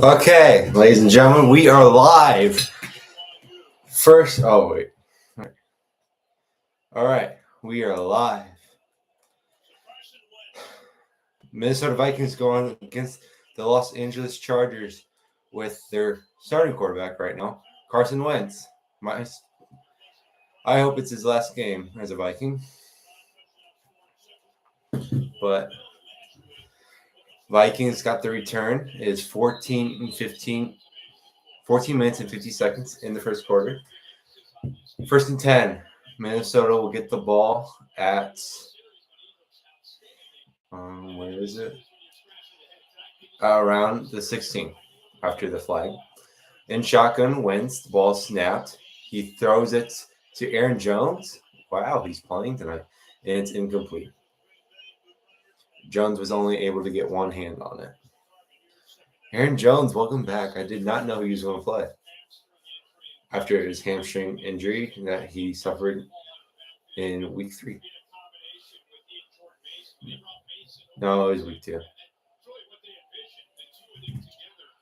Okay, ladies and gentlemen, we are live. First, oh wait. All right, we are live. Minnesota Vikings going against the Los Angeles Chargers with their starting quarterback right now, Carson Wentz. I hope it's his last game as a Viking. But Vikings got the return. It is 14 minutes and 50 seconds in the first quarter. First and 10. Minnesota will get the ball at where is it? Around the 16 after the flag. In shotgun, Wentz, the ball snapped. He throws it to Aaron Jones. Wow, he's playing tonight. And it's incomplete. Jones was only able to get one hand on it. Aaron Jones, welcome back. I did not know he was going to play after his hamstring injury that he suffered in week 3. No, it was week 2.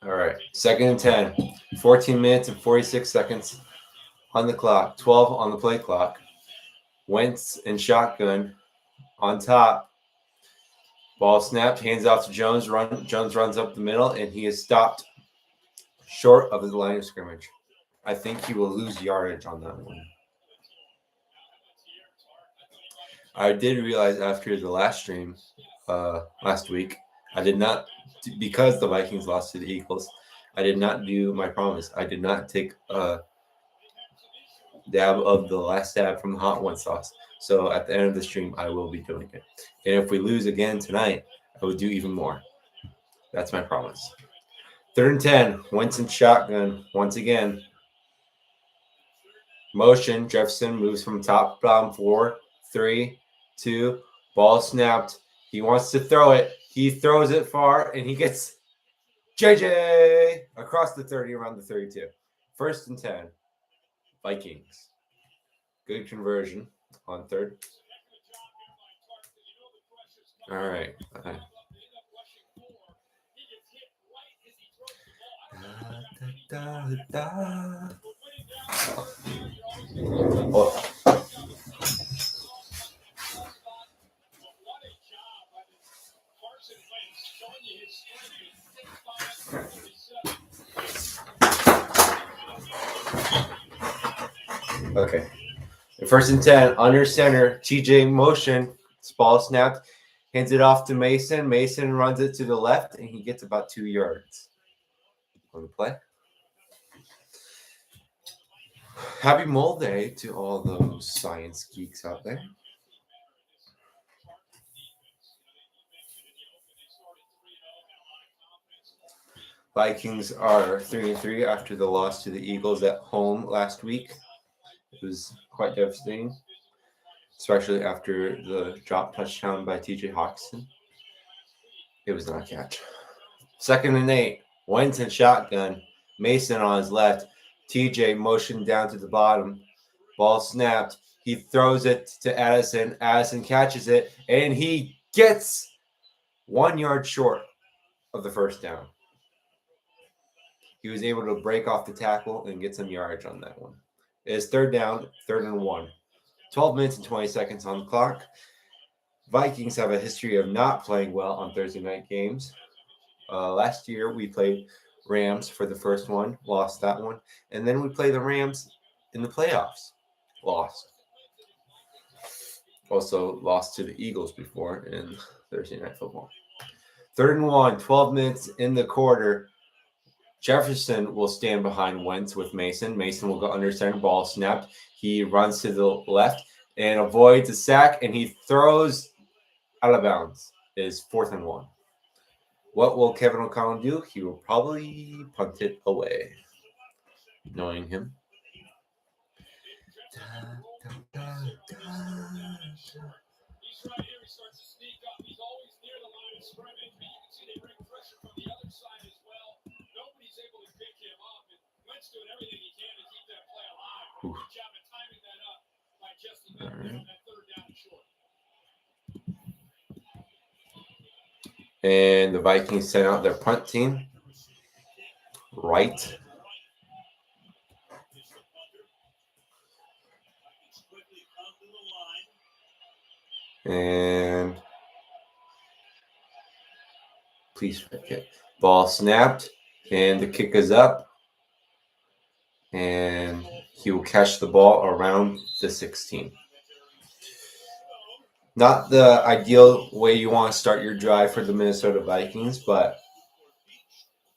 All right, second and 10. 14 minutes and 46 seconds on the clock. 12 on the play clock. Wentz and shotgun on top. Ball snapped, hands off to Jones. Jones runs up the middle, and he is stopped short of the line of scrimmage. I think he will lose yardage on that one. I did realize after the last stream last week, I did not, because the Vikings lost to the Eagles, I did not do my promise. I did not take a dab of the last dab from the hot one sauce. So at the end of the stream, I will be doing it. And if we lose again tonight, I would do even more. That's my promise. Third and 10. Wentz and shotgun once again. Motion. Jefferson moves from top to bottom. 4, 3, 2. Ball snapped. He wants to throw it. He throws it far, and he gets JJ across the 30 around the 32. First and 10. Vikings. Good conversion on third. All right. Oh. Okay. First and 10, under center, TJ motion, ball snapped, hands it off to Mason. Mason runs it to the left, and he gets about 2 yards on the play. Happy Mole Day to all those science geeks out there. Vikings are 3-3 after the loss to the Eagles at home last week. It was quite devastating, especially after the drop touchdown by TJ Hawkinson. It was not a catch. Second and 8, Wentz and shotgun. Mason on his left. TJ motioned down to the bottom. Ball snapped. He throws it to Addison. Addison catches it, and he gets 1 yard short of the first down. He was able to break off the tackle and get some yardage on that one. It is third down, 3rd and 1. 12 minutes and 20 seconds on the clock. Vikings have a history of not playing well on Thursday night games. Last year, we played Rams for the first one, lost that one. And then we played the Rams in the playoffs, lost. Also lost to the Eagles before in Thursday Night Football. 3rd and 1, 12 minutes in the quarter. Jefferson will stand behind Wentz with Mason. Mason will go under center, ball snapped. He runs to the left and avoids a sack, and he throws out of bounds. It is 4th and 1. What will Kevin O'Connell do? He will probably punt it away, knowing him. All right. And the Vikings sent out their punt team. right. And please forget. Ball snapped, and the kick is up. And he will catch the ball around the 16. Not the ideal way you want to start your drive for the Minnesota Vikings, but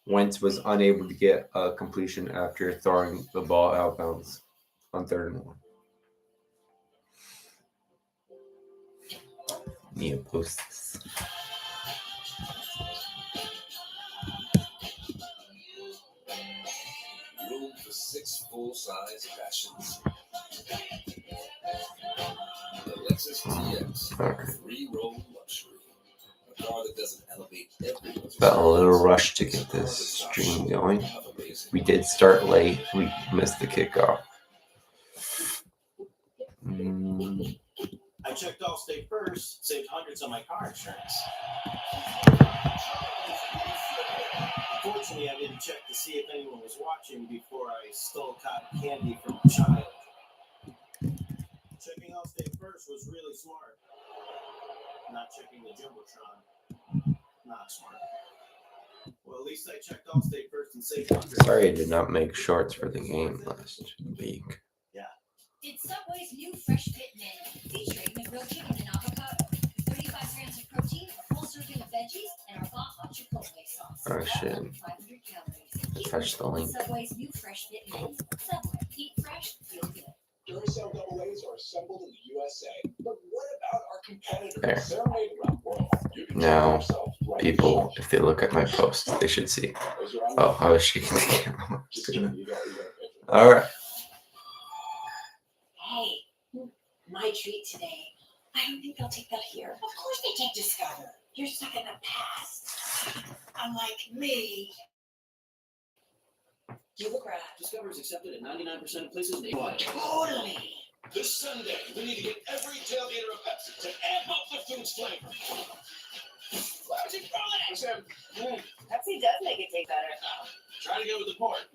Wentz was unable to get a completion after throwing the ball out of bounds on 3rd and 1. Need to post this. Room for 6 full-size passions. The Lexus TX, 3-row luxury. A car that doesn't elevate everyone's Got a little rush to get this stream going. We did start late. We missed the kickoff. I checked Allstate first, saved hundreds on my car insurance. Unfortunately, I didn't check to see if anyone was watching before I stole cotton candy from a child. Checking Allstate first was really smart. Not checking the Jumbotron, not smart. Well, at least I checked Allstate first and saved hundreds. Sorry I did not make shorts for the game last week. It's Subway's new Fresh Fit menu, featuring the grilled chicken and avocado, 35 grams of protein, a full serving of veggies, and our hot chipotle sauce. Oh shit. 500 calories. Touch the link. Subway's new Fresh Fit menu. Subway, eat fresh, feel good. Duracell AA's are assembled in the USA. But what about our competitors? There. They're made around the world. You can Now, check yourself right people, if they look at my post, they should see. Those are on Oh, I was shaking the camera. Just kidding. You got a picture. All right. Hey, my treat today. I don't think they'll take that here. Of course they take Discover. You're stuck in the past. Unlike me. You look right. Discover is accepted at 99% of places nationwide. Totally. This Sunday, we need to get every tailgater a Pepsi to amp up the food's flavor. Why would you throw that? Sam, Pepsi does make it taste better. try to go with the port.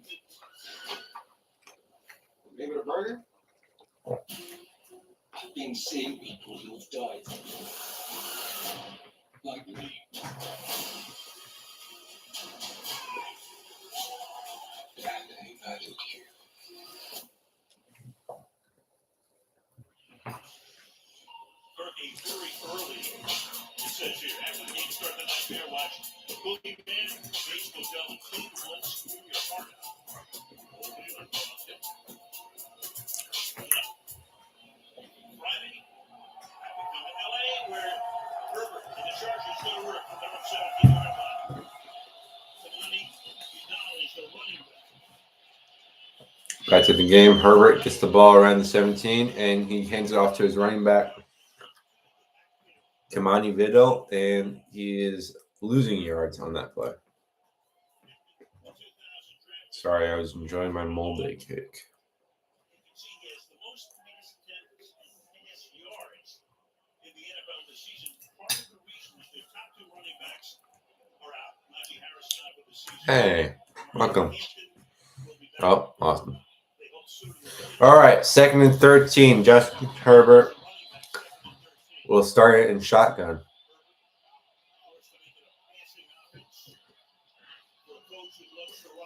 Maybe a burger? I've been seeing people who've died. Like me. That ain't I don't care. Very early. It says here, after the game started the night bear watch, the boogeyman, Bates goes down the clean blood, screw your heart out. Friday, I would come to LA where Herbert and the Chargers go to work from their 17-yard line. Kamani, he's not only still running back. Back to the game. Herbert gets the ball around the 17, and he hands it off to his running back, Kamani Vidal, and he is losing yards on that play. Sorry, I was enjoying my mole-day cake. He has the most pass attempts and pass yards in the NFL this season. Part of the reason is their top 2 running backs are out. Najee Harris is out for the season. Hey, welcome. Will be back. Oh, awesome. They hope soon All right, 2nd and 13. Justin Herbert will start it in shotgun.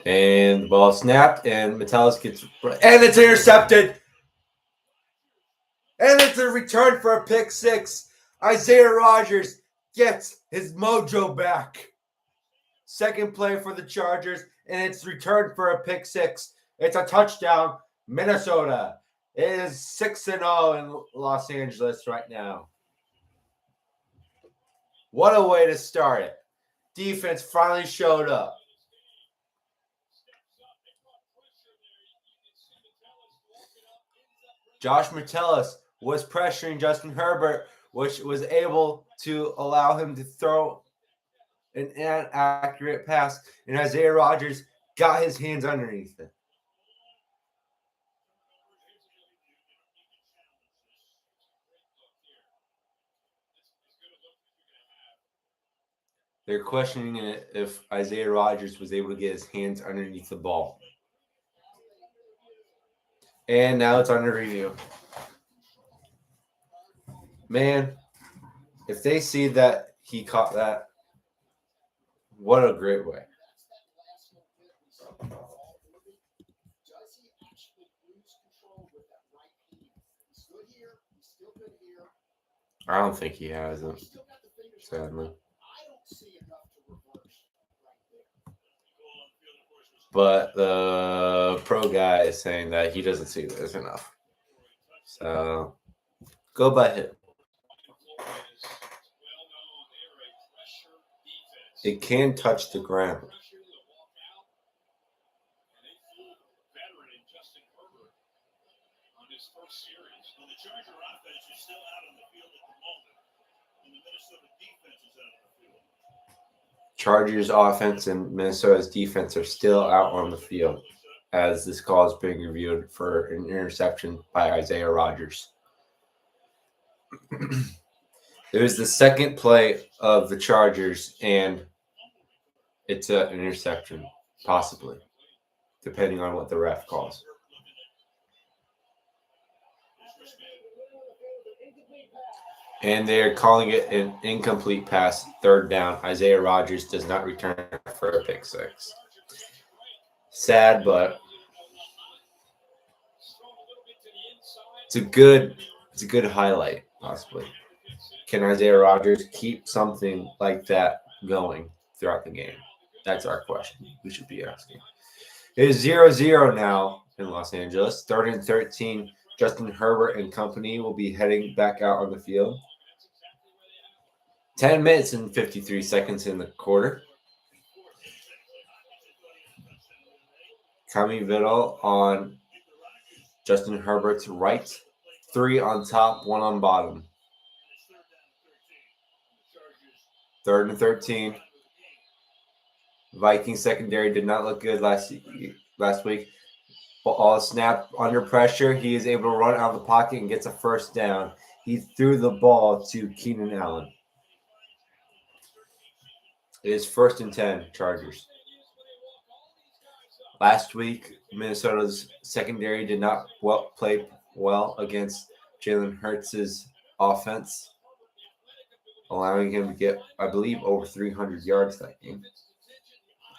And the ball snapped, and Metellus gets... And it's intercepted! And it's a return for a pick 6. Isaiah Rodgers gets his mojo back. Second play for the Chargers, and it's returned for a pick 6. It's a touchdown, Minnesota. It is 6-0 in Los Angeles right now. What a way to start it. Defense finally showed up. Josh Metellus was pressuring Justin Herbert, which was able to allow him to throw an inaccurate pass, and Isaiah Rodgers got his hands underneath it. They're questioning it if Isaiah Rodgers was able to get his hands underneath the ball. And now it's under review. Man, if they see that he caught that, what a great way. Does he actually lose control with that right hand? He's good here. He's still good here. I don't think he has it, He's still got the fingers. sadly. I don't see enough to reverse right there. But the pro guy is saying that he doesn't see this enough. So go by him. It can touch the ground. Chargers offense and Minnesota's defense are still out on the field as this call is being reviewed for an interception by Isaiah Rodgers. It was the second play of the Chargers, and it's an interception, possibly, depending on what the ref calls. And they're calling it an incomplete pass, third down. Isaiah Rodgers does not return for a pick six. Sad, but it's a good highlight, possibly. Can Isaiah Rodgers keep something like that going throughout the game? That's our question we should be asking. It is 0-0 now in Los Angeles. 3rd and 13. Justin Herbert and company will be heading back out on the field. 10 minutes and 53 seconds in the quarter. Kami Vidal on Justin Herbert's right. 3 on top, 1 on bottom. 3rd and 13. Vikings secondary did not look good last week. Ball snap under pressure. He is able to run out of the pocket and gets a first down. He threw the ball to Keenan Allen. It is 1st and 10, Chargers. Last week, Minnesota's secondary did not play well against Jalen Hurts' offense, allowing him to get, I believe, over 300 yards that game.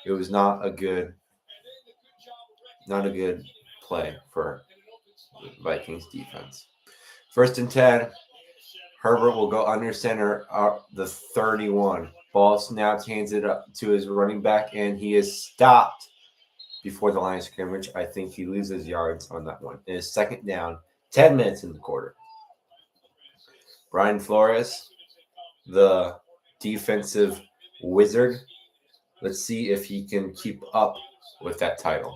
It was not a good play for the Vikings defense. 1st and 10. Herbert will go under center the 31. Ball snapped, hands it up to his running back, and he is stopped before the line of scrimmage. I think he loses yards on that one. It is 2nd down, 10 minutes in the quarter. Brian Flores, the defensive wizard. Let's see if he can keep up with that title.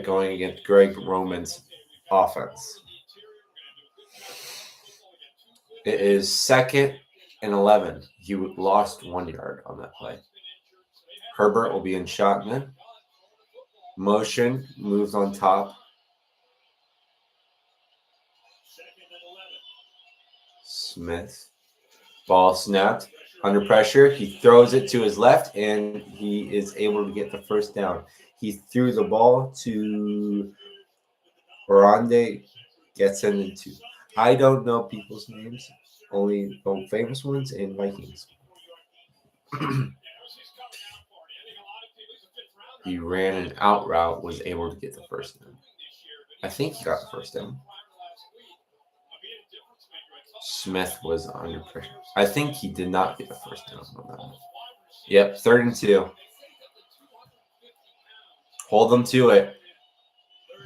Going against Greg Roman's offense. It is 2nd and 11. He lost 1 yard on that play. Herbert will be in shotgun. Motion, moves on top. Smith. Ball snapped. Under pressure. He throws it to his left, and he is able to get the first down. He threw the ball to Orlando Getson. I don't know people's names, only the famous ones in Vikings. He ran an out route, was able to get the first down. I think he got the first down. Smith was under pressure. I think he did not get the first down on that one. Yep, 3rd and 2. Hold them to it.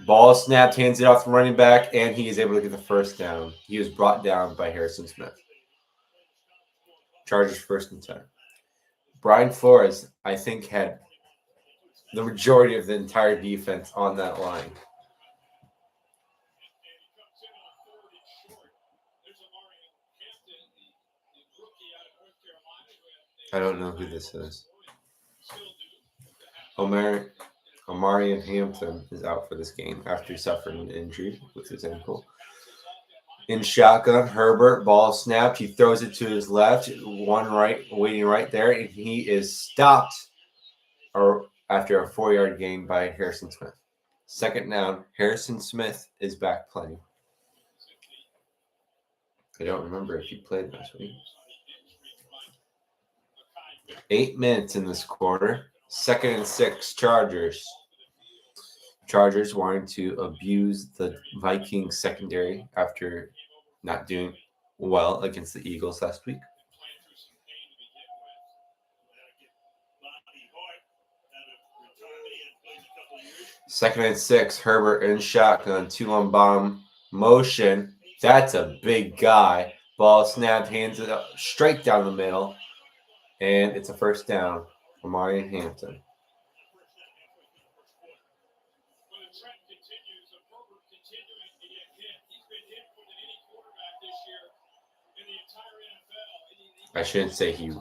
Ball snapped, hands it off the running back, and he is able to get the first down. He was brought down by Harrison Smith. Chargers 1st and 10. Brian Flores, I think, had the majority of the entire defense on that line. I don't know who this is. Omarion Hampton is out for this game after suffering an injury with his ankle. In shotgun, Herbert, ball snapped. He throws it to his left, one right, waiting right there, and he is stopped after a 4-yard gain by Harrison Smith. Second down, Harrison Smith is back playing. I don't remember if he played last week. 8 minutes in this quarter. 2nd and 6, Chargers. Chargers wanting to abuse the Vikings secondary after not doing well against the Eagles last week. Second and 6, Herbert in shotgun, 2-on bomb motion. That's a big guy. Ball snapped, hands it up straight down the middle, and it's a first down for Marion Hampton. I shouldn't say he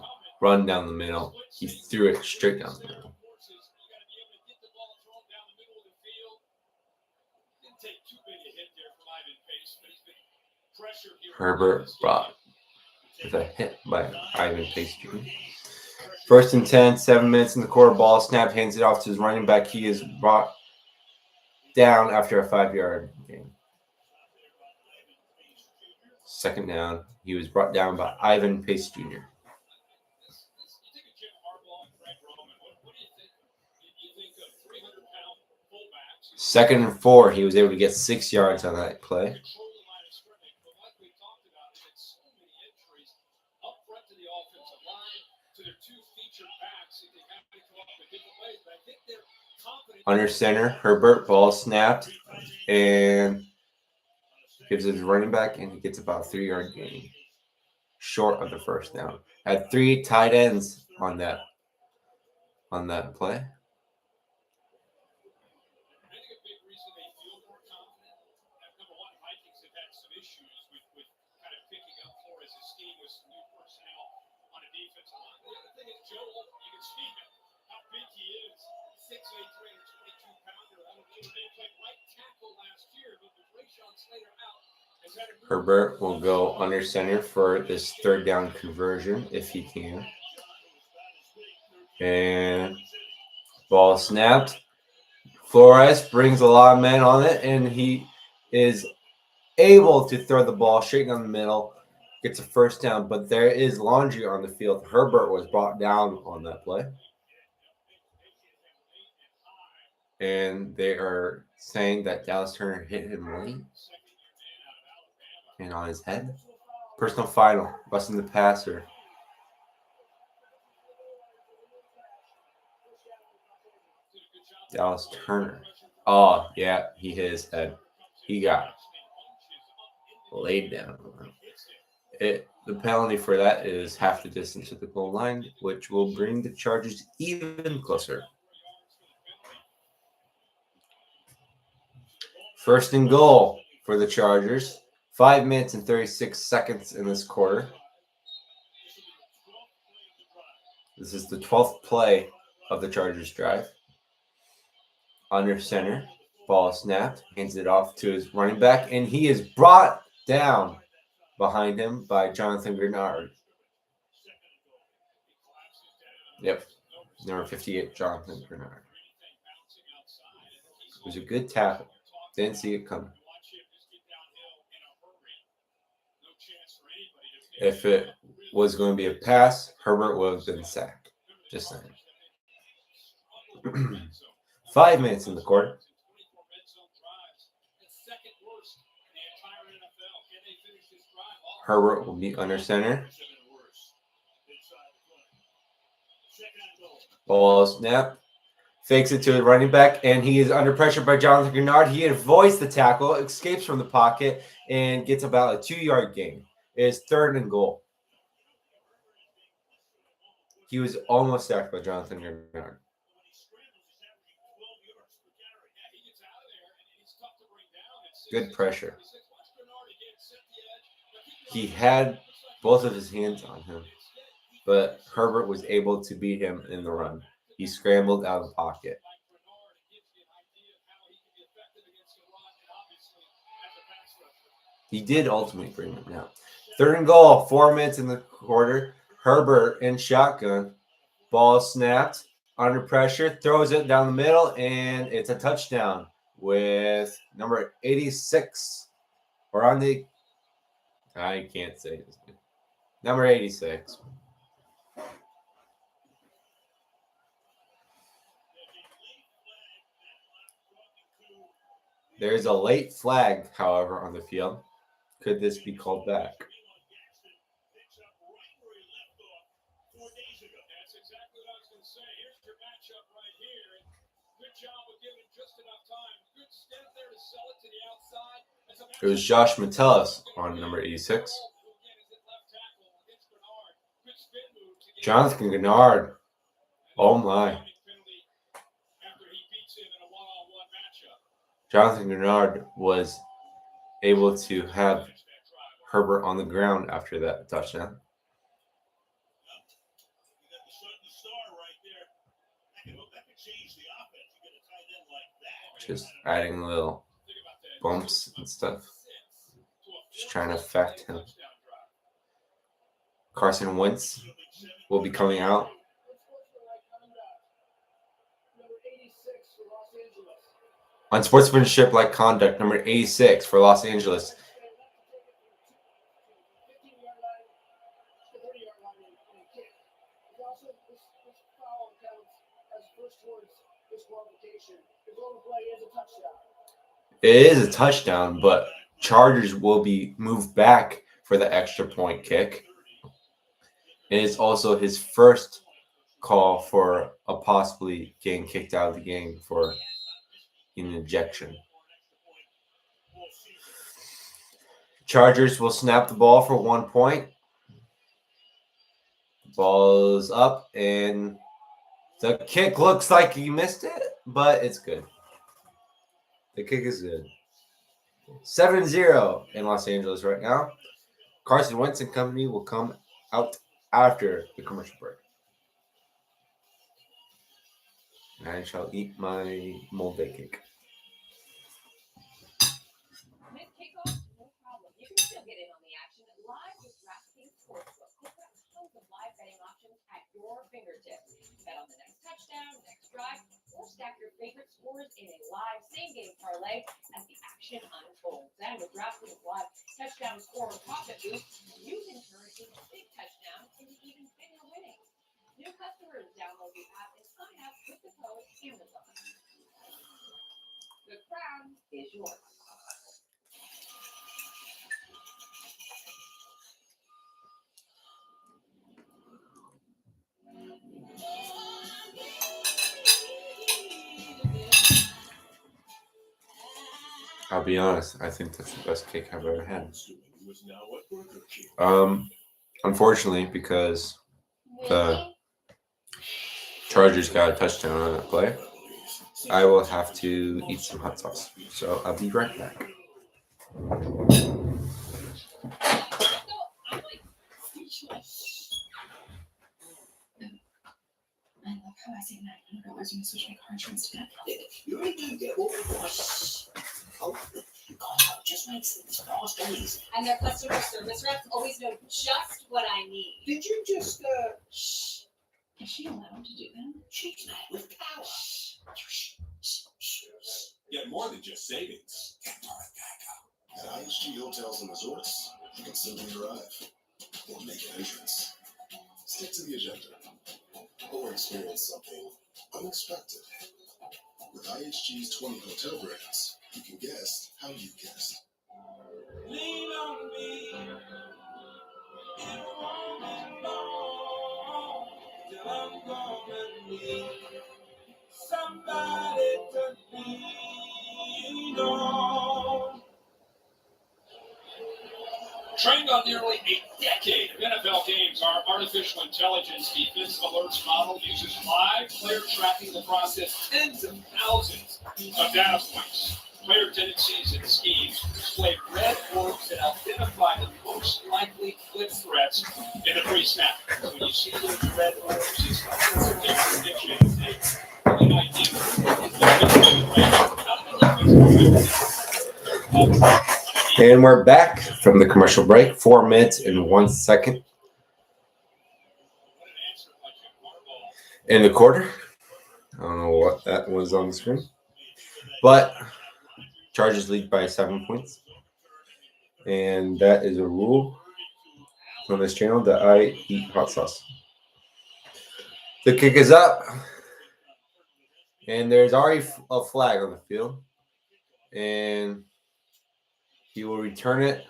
run down the middle. He threw it straight down the middle. Herbert brought with a hit by Ivan Pace Jr. 1st and 10, 7 minutes in the quarter. Ball snap, hands it off to his running back. He is brought down after a 5-yard gain. Second down, he was brought down by Ivan Pace Jr. Second and 4, he was able to get 6 yards on that play. Under center, Herbert, ball snapped, and gives it his running back, and he gets about a 3-yard gain, short of the first down. Had 3 tight ends on that play. Herbert will go under center for this 3rd down conversion if he can. And ball snapped. Flores brings a lot of men on it, and he is able to throw the ball straight down the middle. Gets a first down, but there is laundry on the field. Herbert was brought down on that play. And they are saying that Dallas Turner hit him late and on his head. Personal final, busting the passer. Dallas Turner. Oh, yeah, he hit his head. He got laid down. The penalty for that is half the distance to the goal line, which will bring the Chargers even closer. 1st and goal for the Chargers. 5 minutes and 36 seconds in this quarter. This is the 12th play of the Chargers drive. Under center, ball snapped, hands it off to his running back, and he is brought down behind him by Jonathan Grenard. Yep, number 58, Jonathan Grenard. It was a good tackle. Didn't see it coming. If it was going to be a pass, Herbert would have been sacked. Just saying. 5 minutes in the quarter. Herbert will be under center. Ball snap. Fakes it to his running back, and he is under pressure by Jonathan Grenard. He avoids the tackle, escapes from the pocket, and gets about a 2-yard gain. It is 3rd and goal. He was almost sacked by Jonathan Grenard. Good pressure. He had both of his hands on him, but Herbert was able to beat him in the run. He scrambled out of the pocket. He did ultimately bring him down. 3rd and goal, 4 minutes in the quarter. Herbert in shotgun. Ball snapped under pressure, throws it down the middle, and it's a touchdown with number 86. Or on the, I can't say this. Number 86. There's a late flag, however, on the field. Could this be called back? That's exactly what I was going to say. Here's your matchup right here. And good job of giving just enough time. Good step there to sell it to the outside. It was Josh Metellus on number 86. Jonathan Gennard. Oh my. Jonathan Gennard was able to have Herbert on the ground after that touchdown. Just adding little bumps and stuff. Just trying to affect him. Carson Wentz will be coming out. Unsportsmanship-like conduct, number 86 for Los Angeles. It is a touchdown, but Chargers will be moved back for the extra point kick. And it's also his first call for a possibly getting kicked out of the game for an ejection. Chargers will snap the ball for 1 point. Ball's up, and the kick looks like he missed it, but it's good. The kick is good. 7-0 in Los Angeles right now. Carson Wentz and company will come out after the commercial break. And I shall eat my moldy cake. Mid-kickoff, no problem. You can still get in on the action live with DraftKings Sportsbook. They've got tons of live betting options at your fingertips. Bet on the next touchdown, next drive, or stack your favorite scores in a live same-game parlay as the action unfolds. And with DraftKings Live touchdown score and profit boost, you can turn a big touchdown into even bigger winnings. New customers download the app and sign up with the code Amazon. The crown is yours. I'll be honest, I think that's the best cake I've ever had. Unfortunately, because the Chargers got a touchdown on that play, I will have to eat some hot sauce. So I'll be right back. I love how I say that. I was going to switch my car insurance to that. You ain't gonna get over this. Oh, just makes things easy. And their customer service reps always know just what I need. Did you just, shh? Is she allowed to do that? She's not with power. Get more than just savings. At IHG Hotels and Resorts, you can simply arrive or make an entrance. Stick to the agenda or experience something unexpected. With IHG's 20 hotel brands, you can guest how you guest. Lean on me. You won't be long till I'm gonna need somebody to lean on. Trained on nearly a decade of NFL games, our artificial intelligence defense alerts model uses live player tracking to process tens of thousands of data points. Player tendencies and schemes display red orbs that identify the most likely flip threats in the pre-snap. So when you see those red orbs, it's a prediction. It's an idea. And we're back from the commercial break. 4 minutes and 1 second in the quarter. I don't know what that was on the screen, but Chargers lead by 7 points. And that is a rule on this channel that I eat hot sauce. The kick is up, and there's already a flag on the field, and he will return it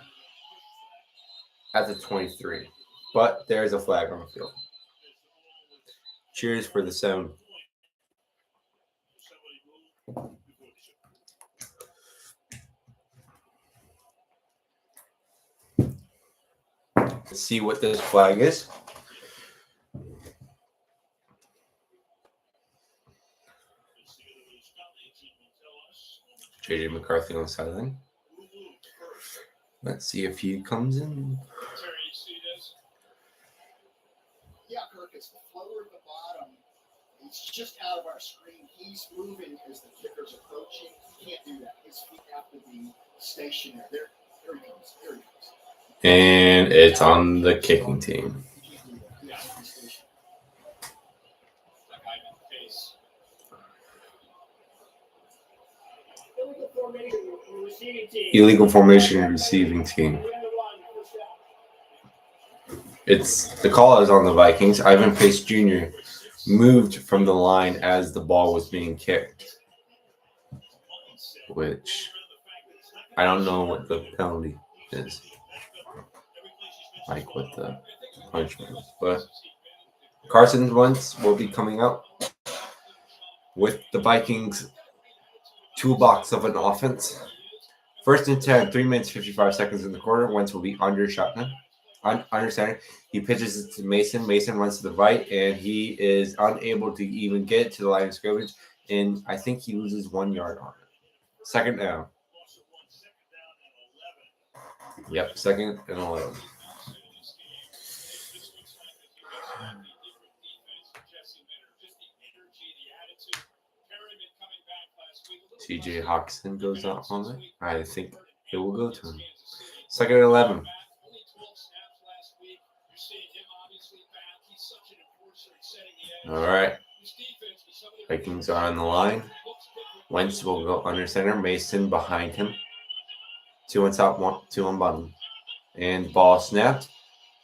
at the 23. But there's a flag on the field. Cheers for the 7. Let's see what this flag is. JJ McCarthy on the sideline. Let's see if he comes in. Yeah, Kirk, it's the floater at the bottom. He's just out of our screen. He's moving as the kicker's approaching. He can't do that. His feet have to be stationary. There he comes. There he comes. And it's on the kicking team. He can't do that. He has to be stationary. Illegal formation and receiving team. It's the call is on the Vikings. Ivan Pace Jr. moved from the line as the ball was being kicked, which I don't know what the penalty is, like what the punishment is. But Carson Wentz will be coming out with the Vikings toolbox of an offense. 1st and 10, 3 minutes, 55 seconds in the quarter. Wentz will be under shotgun. Under center. He pitches it to Mason. Mason runs to the right, and he is unable to even get to the line of scrimmage. And I think he loses 1 yard on it. 2nd down. Yep, 2nd and 11. TJ Hawkinson goes out on it. I think it will go to him. 2nd and 11. All right. Vikings are on the line. Wentz will go under center. Mason behind him. 2 on top, 2 on bottom. And ball snapped.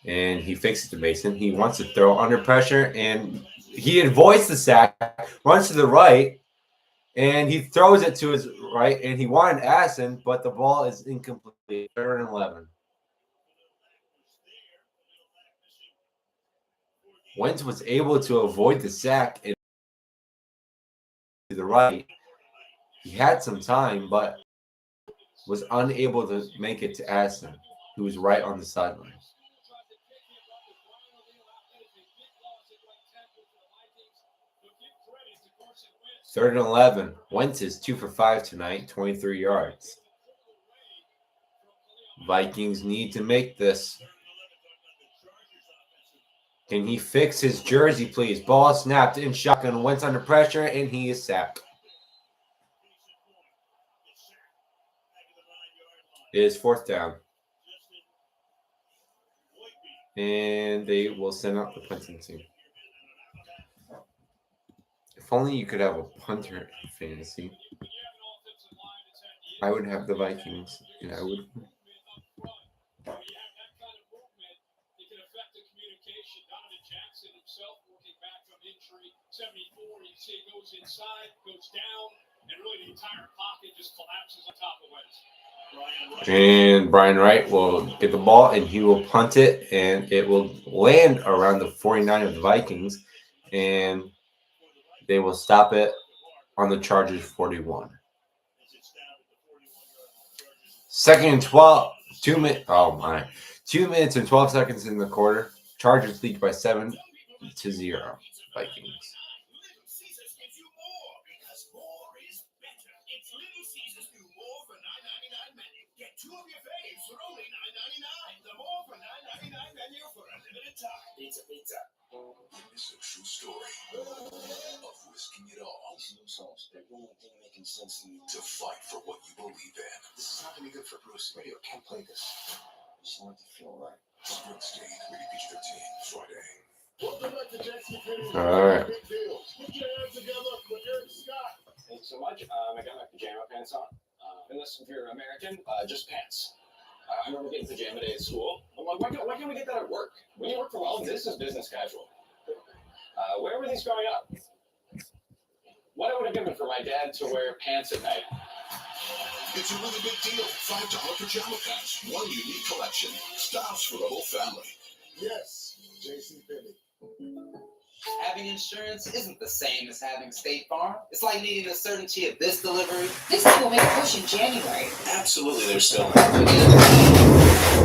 And he fakes it to Mason. He wants to throw under pressure. And he avoids the sack. Runs to the right. And he throws it to his right. And he wanted Assen, but the ball is incomplete. 3rd and 11. Wentz was able to avoid the sack and to the right. He had some time, but was unable to make it to Assen, who was right on the sideline. Third and 11. Wentz is 2 for 5 tonight, 23 yards. Vikings need to make this. Can he fix his jersey, please? Ball snapped in shotgun. Wentz under pressure, and he is sacked. It is 4th down. And they will send out the punting team. If only you could have a punter in fantasy. I would have the Vikings, and I would. And Brian Wright will get the ball, and he will punt it, and it will land around the 49 of the Vikings, and they will stop it on the Chargers 41. 2nd and 12. 2 minutes. Oh my! 2 minutes and 12 seconds in the quarter. Chargers lead by 7-0. Vikings. Get 2 of your faves for only $9.99. The more for $9.99 menu for a limited time. Pizza. It's a true story of risking it all. Sauce. They're the only thing making consistency to fight for what you believe in. This is not going to be good for Bruce. Radio can't play this. You just want it to feel right. Springsteen, rated PG-13, Friday. Welcome back to Jackson County. All right. Big deal. Put your hands together for Eric Scott. Thanks so much. I got my pajama pants on. Unless if you're American, just pants. I remember getting pajama day at school. I'm like, why can't we get that at work? When you work for Weldon, this is business casual. Where were these growing up? What I would have given for my dad to wear pants at night. It's a really big deal. $5 pajama pants. One unique collection. Styles for the whole family. Yes, Jason Finney. Having insurance isn't the same as having State Farm. It's like needing the certainty of this delivery. This thing will make a push in January. Absolutely, there's still. What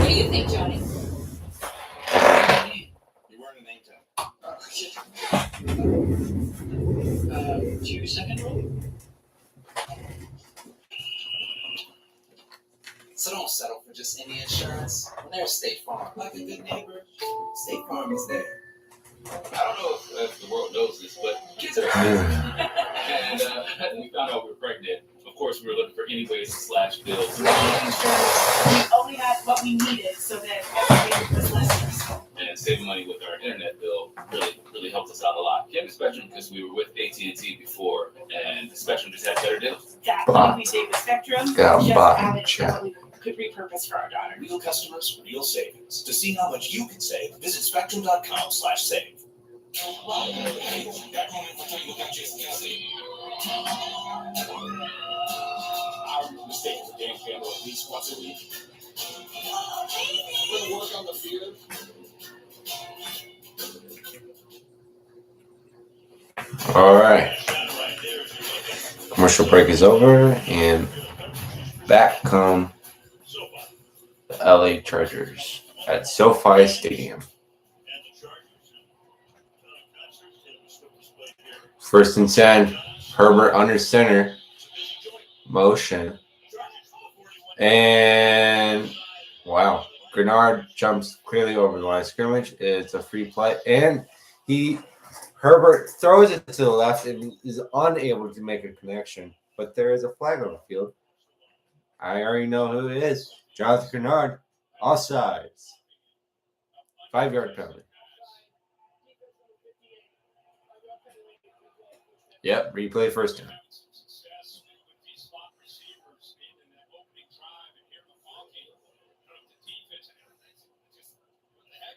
do you think, Johnny? You're wearing a name tag. Your second roll? So don't settle for just any insurance. When there's State Farm, like a good neighbor, State Farm is there. I don't know if the world knows this, but kids are and we found out we were pregnant. Of course, we were looking for any ways to slash bills. We only had what we needed so that everything was less stressful. And saving money with our internet bill really helped us out a lot. Came to Spectrum because we were with AT&T before, and Spectrum just had better deals. That money we saved with Spectrum Yeah, just bot added to chat. what we could repurpose for our daughter. Real customers, real savings. To see how much you can save, visit spectrum.com/save. Our mistake for Dan Campbell at least once a week. Gonna work on the field. All right. Commercial break is over, and back come the LA Chargers at SoFi Stadium. First and 10, Herbert under center, motion, and wow, Grenard jumps clearly over the line of scrimmage. It's a free play, and Herbert throws it to the left and is unable to make a connection, but there is a flag on the field. I already know who it is. Jonathan Grenard, offsides. 5-yard penalty. Yep, replay first down.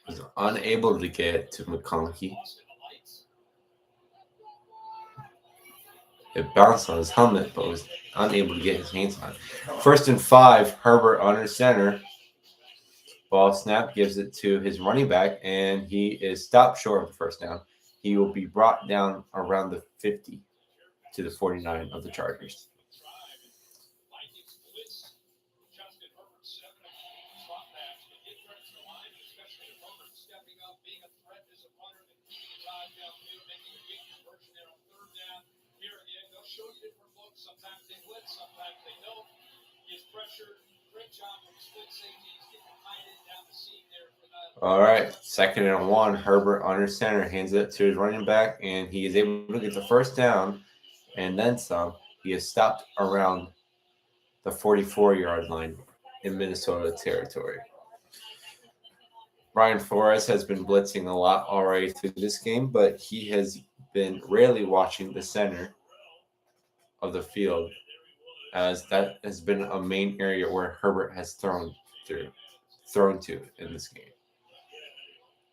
Was unable to get to McConkey. It bounced on his helmet, but was unable to get his hands on it. First and 5, Herbert under center. Ball snap, gives it to his running back, and he is stopped short of the first down. He will be brought down around the 50 to the 49 of the Chargers. Sometimes they blitz, sometimes they don't. Gets pressure. Great job with the split safety. He's getting tight end down the seam there for that. All right, 2nd and 1. Herbert under center hands it to his running back, and he is able to get the first down and then some. He is stopped around the 44-yard line in Minnesota territory. Brian Flores has been blitzing a lot already through this game, but he has been rarely watching the center of the field, as that has been a main area where Herbert has thrown to in this game.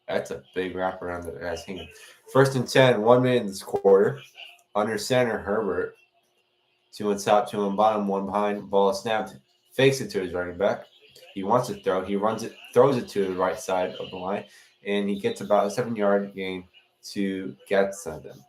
That's a big wraparound that has hanging. 1st and 10, 1 minute in this quarter. Under center, Herbert. 2 on top, 2 on bottom, 1 behind. Ball snapped. Fakes it to his running back. He wants to throw. He runs it, throws it to the right side of the line, and he gets about a 7-yard gain to Gadsden.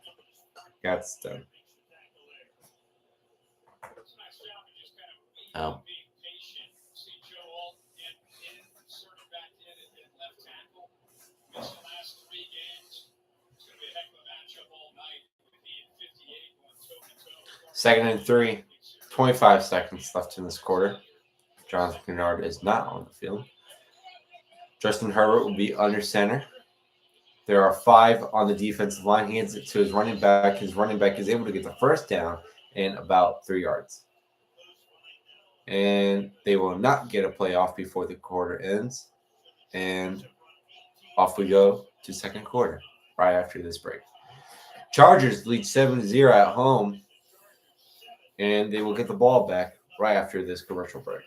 Second and 3, 25 seconds left in this quarter. Jonathan Grenard is not on the field. Justin Herbert will be under center. There are 5 on the defensive line. He hands it to his running back. His running back is able to get the first down and about 3 yards. And they will not get a playoff before the quarter ends. And off we go to second quarter right after this break. Chargers lead 7-0 at home, and they will get the ball back right after this commercial break.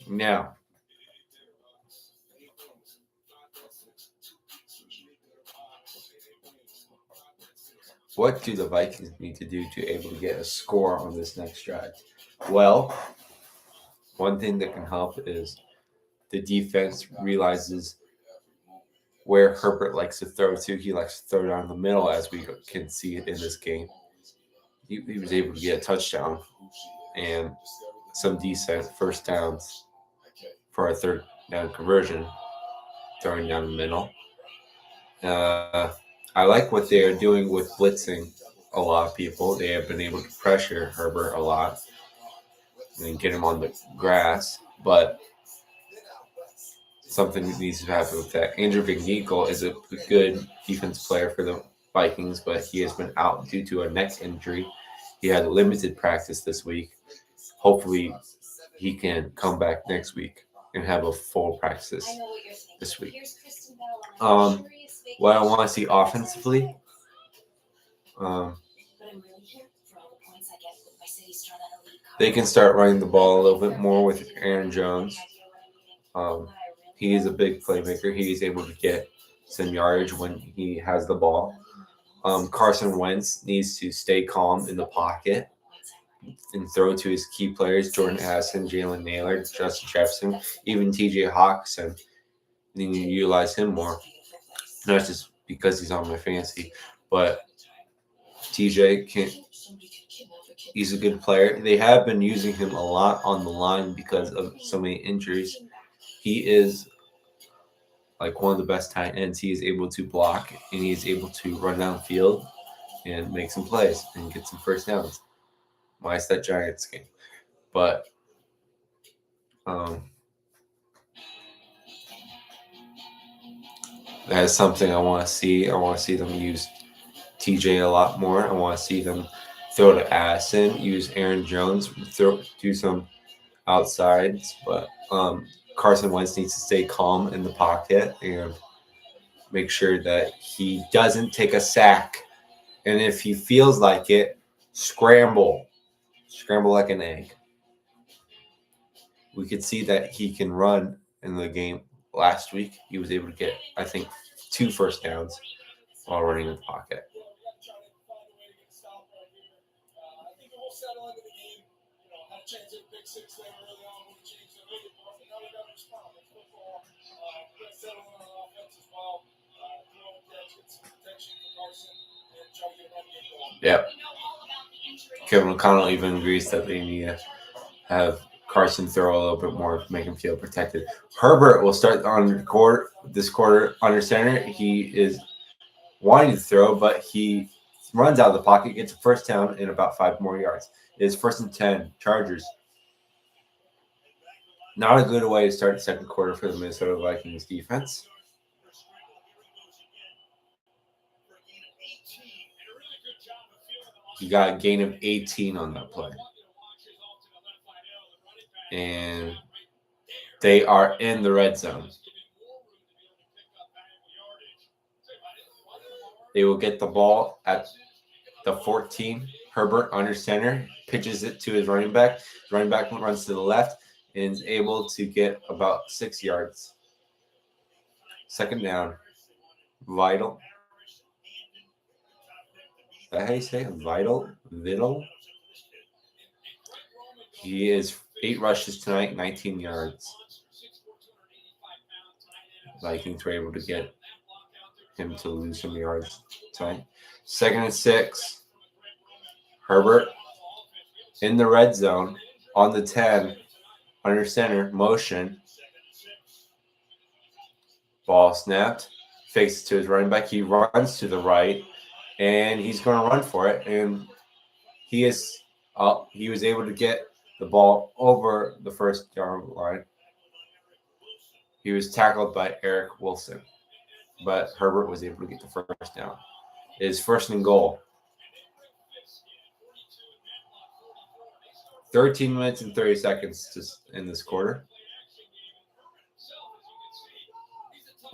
Now, what do the Vikings need to do to able to get a score on this next drive? Well, one thing that can help is the defense realizes where Herbert likes to throw to. He likes to throw down the middle, as we can see it in this game. He was able to get a touchdown and some decent first downs for a third down conversion, throwing down the middle. I like what they are doing with blitzing a lot of people. They have been able to pressure Herbert a lot and get him on the grass, but something needs to happen with that. Andrew Van Ginkel is a good defense player for the Vikings, but he has been out due to a neck injury. He had limited practice this week. Hopefully, he can come back next week and have a full practice this week. What I want to see offensively, they can start running the ball a little bit more with Aaron Jones. He is a big playmaker. He is able to get some yardage when he has the ball. Carson Wentz needs to stay calm in the pocket and throw to his key players, Jordan Addison, Jalen Naylor, Justin Jefferson, even TJ Hawkinson. They need to utilize him more. Not just because he's on my fantasy, but TJ he's a good player. They have been using him a lot on the line because of so many injuries. He is like one of the best tight ends. He is able to block and he is able to run downfield and make some plays and get some first downs. Minus that Giants game. But that is something I want to see. I want to see them use TJ a lot more. I want to see them throw to Addison, use Aaron Jones, do some outsides. But Carson Wentz needs to stay calm in the pocket and make sure that he doesn't take a sack. And if he feels like it, scramble. Scramble like an egg. We could see that he can run in the game last week. He was able to get, I think, 2 first downs while running in the pocket. Yep. Kevin O'Connell even agrees that they need to have Carson throw a little bit more to make him feel protected. Herbert will start on this quarter under center. He is wanting to throw, but he runs out of the pocket, gets a first down in about 5 more yards. It is 1st and 10, Chargers. Not a good way to start the second quarter for the Minnesota Vikings defense. He got a gain of 18 on that play. And they are in the red zone. They will get the ball at the 14. Herbert under center, pitches it to his running back. The running back runs to the left and is able to get about 6 yards. Second down. Vital. Is that how you say it? Vital? He is 8 rushes tonight, 19 yards. Vikings were able to get him to lose some yards tonight. 2nd and 6. Herbert in the red zone on the 10, under center, motion. Ball snapped, fakes to his running back. He runs to the right, and he's going to run for it. And he was able to get the ball over the first yard line. He was tackled by Eric Wilson, but Herbert was able to get the first down. It is 1st and goal 13 minutes and 30 seconds just in this quarter.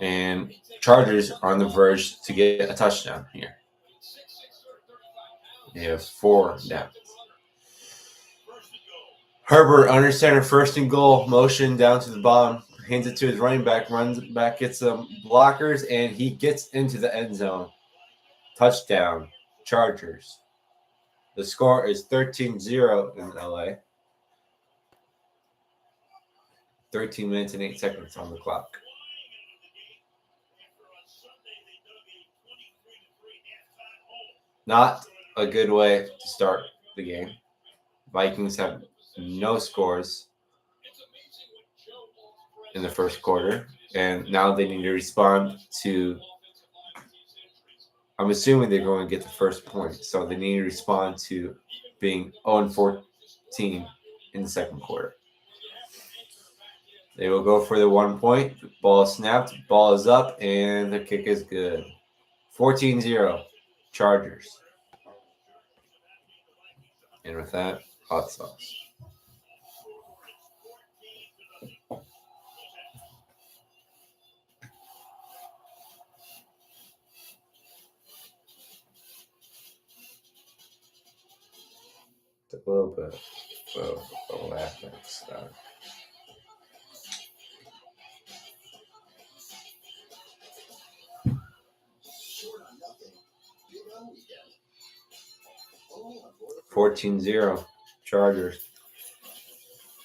And Chargers are on the verge to get a touchdown here. They have 4 down. Herbert under center, first and goal, motion down to the bottom, hands it to his running back, runs back, gets some blockers, and he gets into the end zone. Touchdown, Chargers. The score is 13-0 in LA. 13 minutes and 8 seconds on the clock. Not a good way to start the game. Vikings have no scores in the first quarter, and now they need to respond to. I'm assuming they're going to get the first point, so they need to respond to being 0-14 in the second quarter. They will go for the 1 point. Ball is snapped, ball is up, and the kick is good. 14-0, Chargers. And with that, hot sauce. A little bit of laughing stuff. Short on nothing. Big on weekend. Only on board. 14-0, Chargers.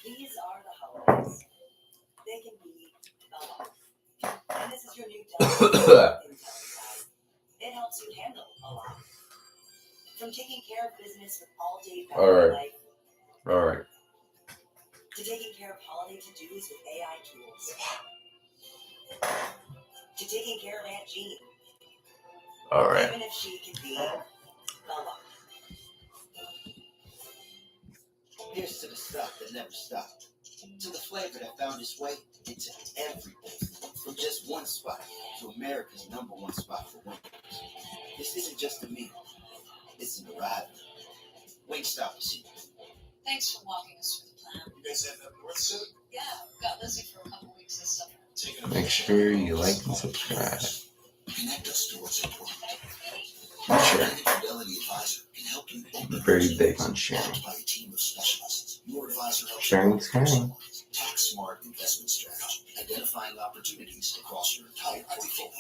These are the holidays. They can be a lot. And this is your new downside. It helps you handle a lot. From taking care of business with all-day family life. All right. To taking care of holiday to-dos with AI tools. To taking care of Aunt Jean. All right. Even if she can be a lot. Here's to the stuff that never stopped. To the flavor that found its way into everything. From just one spot to America's #1 spot for wings. This isn't just a meal. It's an arrival. Wingstop is here. Thanks for walking us through the plan. You guys have that north soon? Yeah, we've got Lizzie for a couple weeks this summer. Make sure you like and subscribe. Connect us to what's important. Sure. Fidelity Advisor can help you open Very big on sharing. by a team of specialists. Your advisor helps Sharing you is caring. tax smart investment strategy, identifying opportunities across your entire portfolio.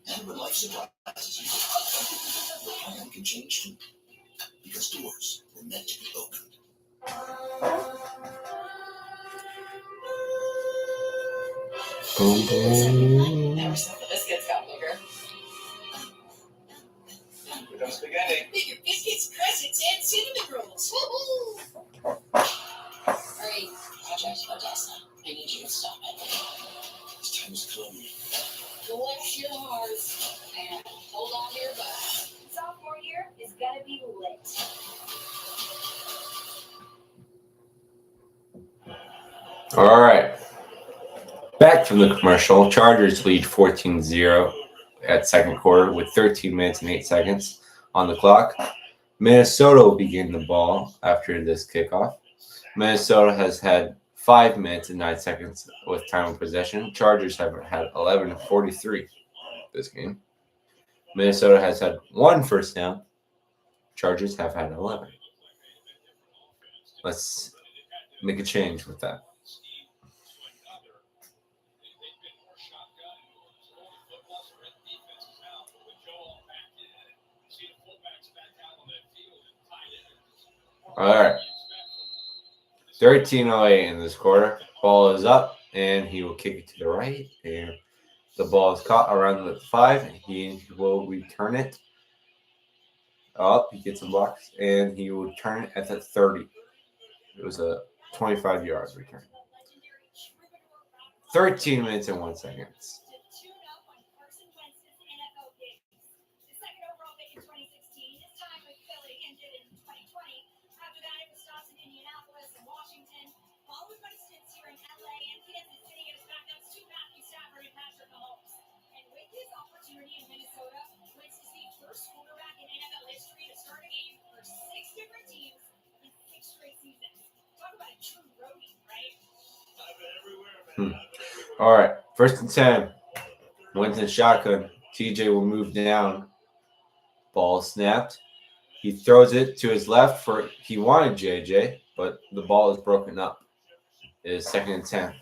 And when life surprises you, your plan can change too. Because doors were meant to be opened. Boom, boom. Never said the biscuits got bigger. Here comes spaghetti. Bigger biscuits, crescents, and cinnamon rolls. Woohoo! Hurry, Project Odessa. I need you to stop it. This time is coming. Bless your hearts. And hold on to your butt. Sophomore year is gonna be lit. All right. Back from the commercial, Chargers lead 14-0 at second quarter with 13 minutes and 8 seconds on the clock. Minnesota will begin the ball after this kickoff. Minnesota has had 5 minutes and 9 seconds with time of possession. Chargers have had 11:43 this game. Minnesota has had 1 first down. Chargers have had 11. Let's make a change with that. All right. 13:08 in this quarter. Ball is up, and he will kick it to the right. And the ball is caught around the 5. He will return it up. He gets a block, and he will return it at the 30. It was a 25-yard return. 13 minutes and 1 second. Opportunity in Minnesota wins to see first quarterback in NFL history to start a game for 6 different teams in 6 straight seasons. All right, 1st and 10. Wentz in shotgun. TJ will move down. Ball snapped. He throws it to his left for he wanted JJ, but the ball is broken up. It is 2nd and 10.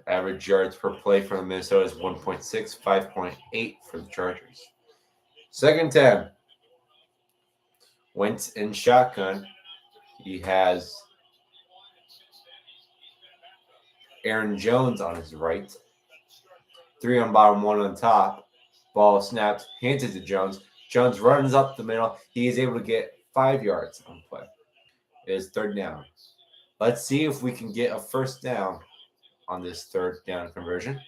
Average yards per play for Minnesota is 1.6, 5.8 for the Chargers. 2nd and 10. Wentz in shotgun. He has Aaron Jones on his right. 3 on bottom, 1 on top. Ball snapped, handed to Jones. Jones runs up the middle. He is able to get 5 yards on play. It is 3rd down. Let's see if we can get a 1st down on this 3rd down conversion.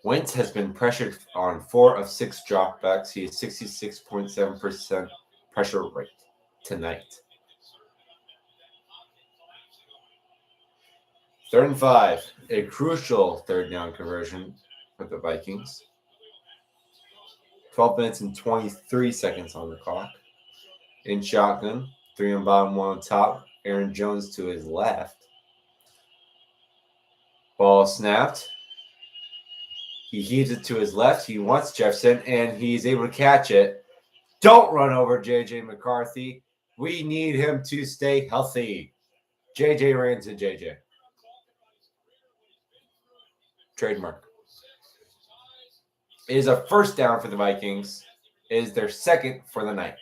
Wentz has been pressured on 4 of 6 dropbacks. He is 66.7% pressure rate tonight. 3rd and 5, a crucial 3rd down conversion for the Vikings. 12 minutes and 23 seconds on the clock. In shotgun, 3 on bottom, 1 on top. Aaron Jones to his left. Ball snapped. He heaves it to his left. He wants Jefferson, and he's able to catch it. Don't run over J.J. McCarthy. We need him to stay healthy. J.J. ran to J.J. Trademark. It is a 1st down for the Vikings. It is their 2nd for the night.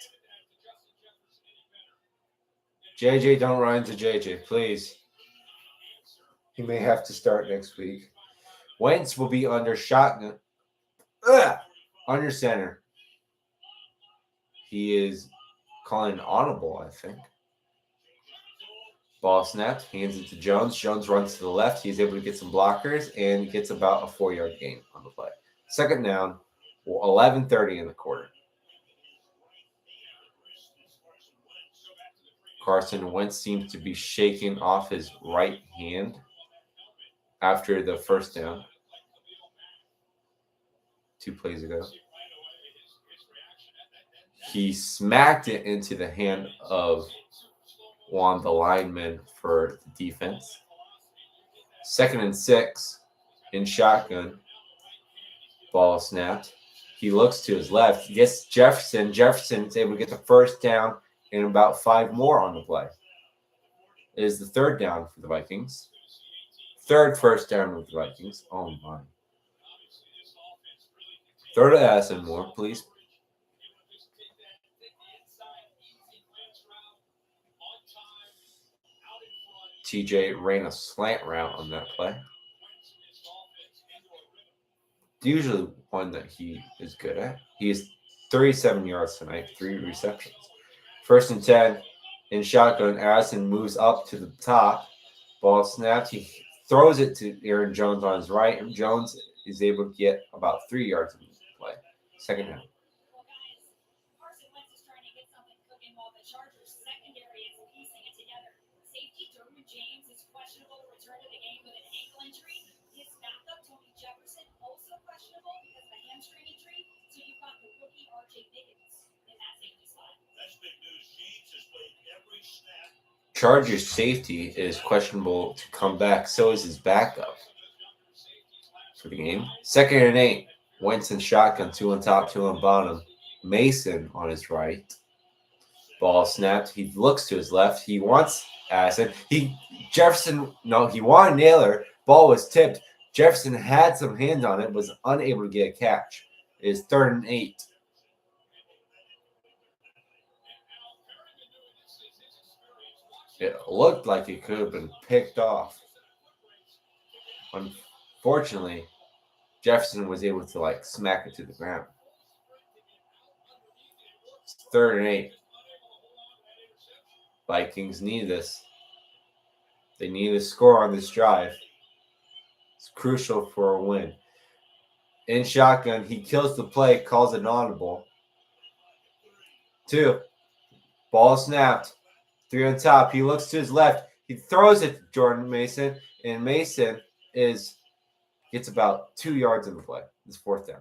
J.J., don't run into J.J., please. He may have to start next week. Wentz will be under shotgun. Under center. He is calling an audible, I think. Ball snapped, hands it to Jones. Jones runs to the left. He's able to get some blockers and gets about a 4-yard gain on the play. 2nd down, 11:30 in the quarter. Carson Wentz seems to be shaking off his right hand after the 1st down 2 plays ago. He smacked it into the hand of one of the linemen for the defense. 2nd and 6 in shotgun. Ball snapped. He looks to his left. He gets Jefferson. Jefferson is able to get the 1st down and about 5 more on the play. It is the 3rd down for the Vikings. 3rd 1st down with the Vikings. Oh, my. Throw to Addison more, please. TJ ran a slant route on that play. Usually one that he is good at. He is 37 yards tonight, 3 receptions. 1st and 10 in shotgun. Addison moves up to the top. Ball snapped. He throws it to Aaron Jones on his right, and Jones is able to get about 3 yards in the play. 2nd down. Carson Wentz is trying to get something cooking while the Chargers secondary is piecing it together. Safety Derwin James is questionable to return to the game with an ankle injury. His backup, Tony Jefferson, also questionable because of a hamstring injury. So you've got the rookie R.J. Higgins in that safety slot. That's big news. James has played every snap. Chargers safety is questionable to come back. So is his backup for the game. 2nd and 8. Wentz in shotgun. 2 on top, 2 on bottom. Mason on his right. Ball snapped. He looks to his left. He wants Addison. He wanted Naylor. Ball was tipped. Jefferson had some hands on it, was unable to get a catch. It is 3rd and 8. It looked like it could have been picked off. Unfortunately, Jefferson was able to smack it to the ground. It's 3rd and 8. Vikings need this. They need a score on this drive. It's crucial for a win. In shotgun, he kills the play, calls an audible. 2. Ball snapped. 3 on top. He looks to his left. He throws it to Jordan Mason, and Mason gets about 2 yards in the play. It's fourth down.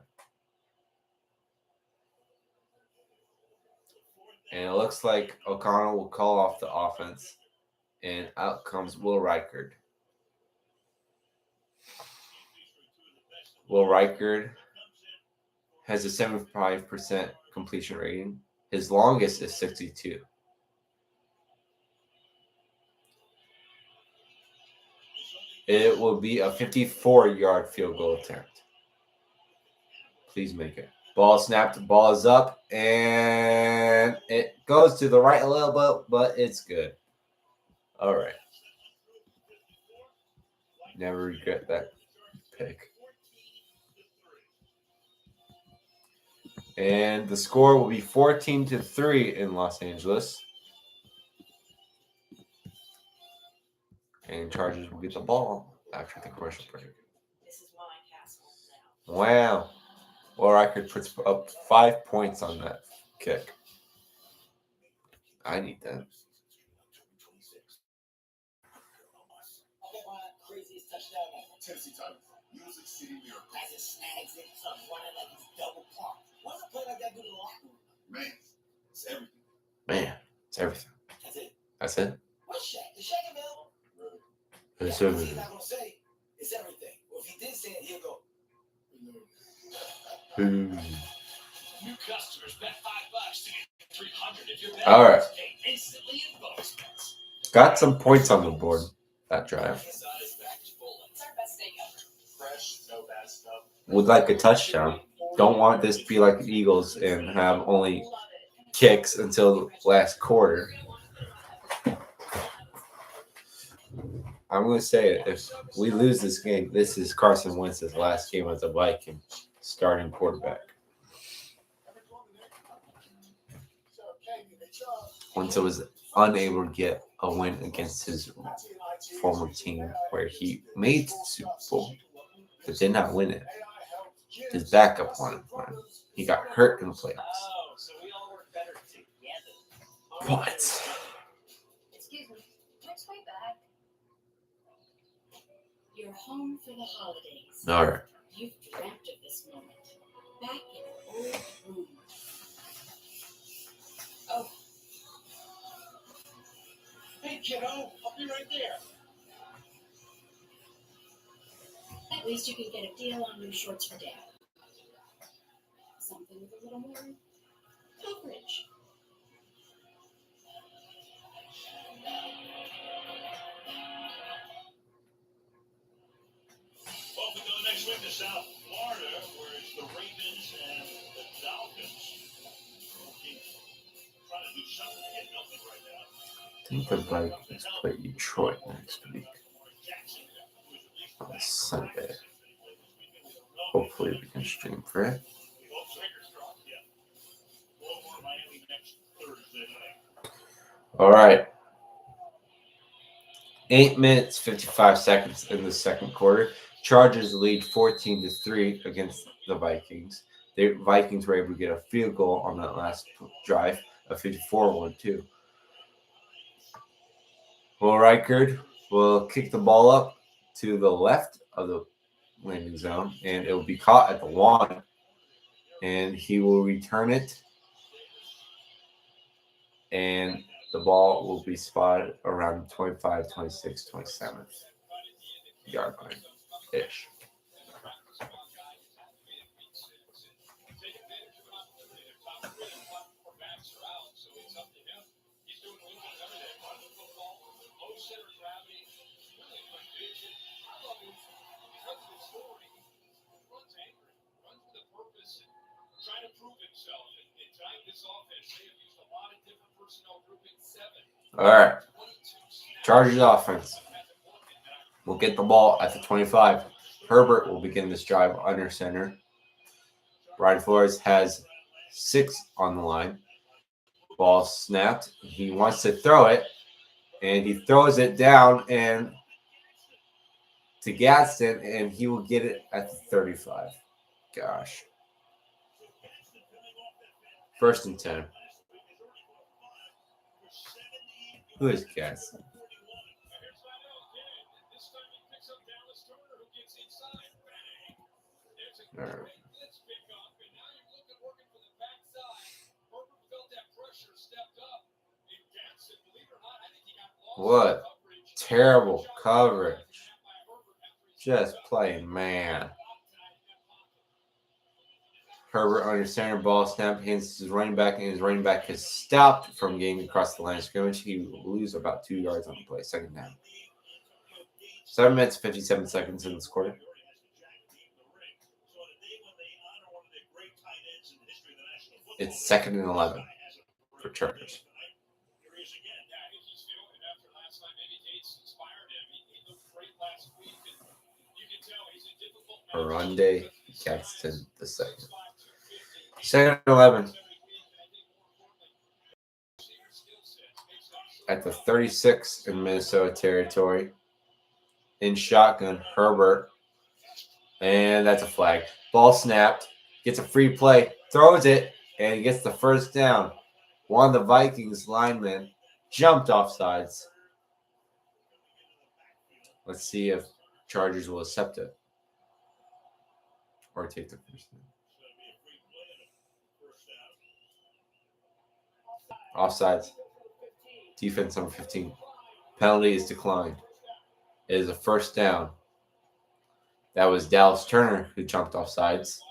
And it looks like O'Connell will call off the offense. And out comes Will Reichard. Will Reichard has a 75% completion rating. His longest is 62. It will be a 54-yard field goal attempt. Please make it. Ball snapped. Ball is up. And it goes to the right a little bit, but it's good. All right. Never regret that pick. And the score will be 14-3 in Los Angeles. And Chargers will get the ball after the commercial break. This is my castle now. Wow. Or I could put up 5 points on that kick. I need that. Craziest touchdown ever. Tennessee Titans. Music City Miracle. As it snags it, son, running like he's double parked. What's a play like that do to the locker room? Man, it's everything. Man, it's everything. That's it. That's it? What's Shaq? Is Shaq available? It's He's everything. not going to say it's everything. Well, if he did say it, he'll go. New customers bet $5 to get 300 if you're All right. instantly in bonus bets. Got some points on the board that drive. It's our best steak ever. Fresh, no bad stuff. Would like a touchdown. Don't want this to be like the Eagles and have only kicks until the last quarter. I'm going to say it. If we lose this game, this is Carson Wentz's last game as a Viking starting quarterback. Wentz was unable to get a win against his former team where he made the Super Bowl but did not win it. His backup won it for him. He got hurt in the playoffs. Oh, so we all work better together. What? Excuse me. Next way back. You're home for the holidays. All right. You've dreamt of this moment. Back in an old room. Oh, Hey, kiddo, I'll be right there. at least you can get a deal on new shorts for Dad. Something with a little more coverage. Well, we go next week to South Florida, where it's the Ravens and the Falcons. Trying to do something to get nothing right now. I think the Vikings play Detroit next week on Sunday. Hopefully we can stream for it. All right. 8 minutes, 55 seconds in the second quarter. Chargers lead 14-3 against the Vikings. The Vikings were able to get a field goal on that last drive, a 54-1 too. Will Reichard will kick the ball up to the left of the landing zone, and it will be caught at the 1. And he will return it, and the ball will be spotted around 25, 26, 27 yard line-ish. Trying to prove himself. And trying this offense, they have used a lot of different personnel groupings. 7. All right. Chargers offense will get the ball at the 25. Herbert will begin this drive under center. Brian Flores has 6 on the line. Ball snapped. He wants to throw it, and he throws it down and to Gadsden, and he will get it at the 35. Gosh. 1st and 10. Who is Gadsden? All right. What terrible coverage. Just play man. Herbert under center, ball snap, hands to his running back, and his running back is stopped from getting across the line of scrimmage. He will lose about 2 yards on the play. Second down. 7 minutes, 57 seconds in this quarter. It's 2nd and 11 for Chargers. Haronde Gadsden the second. 2nd and 11. At the 36 in Minnesota territory. In shotgun, Herbert. And that's a flag. Ball snapped. Gets a free play. Throws it. And gets the first down. One of the Vikings linemen jumped off sides. Let's see if Chargers will accept it. Or take the first down. Offsides. Defense number 15. Penalty is declined. It is a first down. That was Dallas Turner who jumped off sides.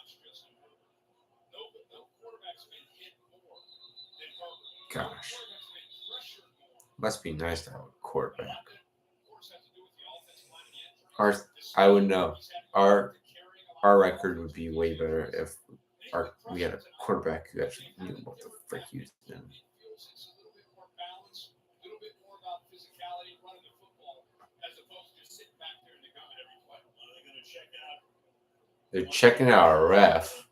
Gosh. Must be nice to have a quarterback. I would know. Our record would be way better if we had a quarterback who actually knew what the frick he was doing. They're checking out a ref.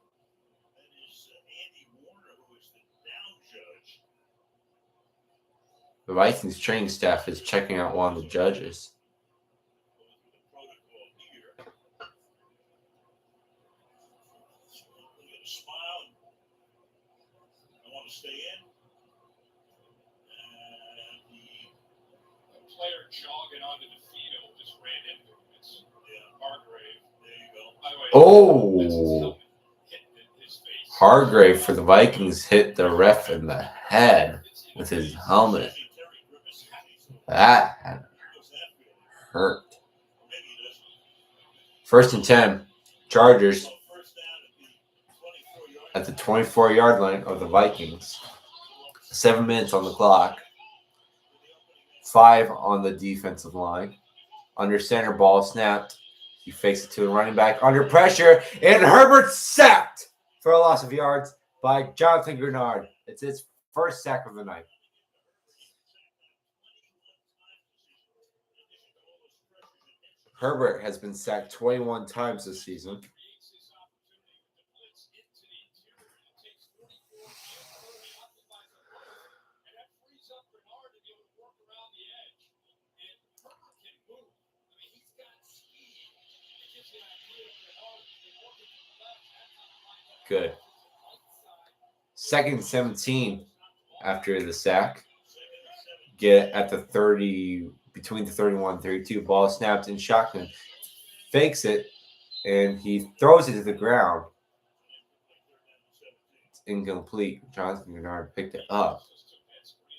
The Vikings training staff is checking out one of the judges. Player jogging onto the field just ran into him. It's Hargrave. There you go. By the way, Oh, Hargrave for the Vikings hit the ref in the head with his helmet. That had hurt. 1st and 10, Chargers at the 24-yard line of the Vikings. 7 minutes on the clock. 5 on the defensive line. Under center, ball snapped. He fakes it to a running back under pressure, and Herbert sacked for a loss of yards by Jonathan Grenard. It's his first sack of the night. Herbert has been sacked 21 times this season. Good. 2nd and 17 after the sack. Get at the 30, between the 31 and 32. Ball snapped in shotgun. Fakes it, and he throws it to the ground. It's incomplete. Jonathan Grenard picked it up.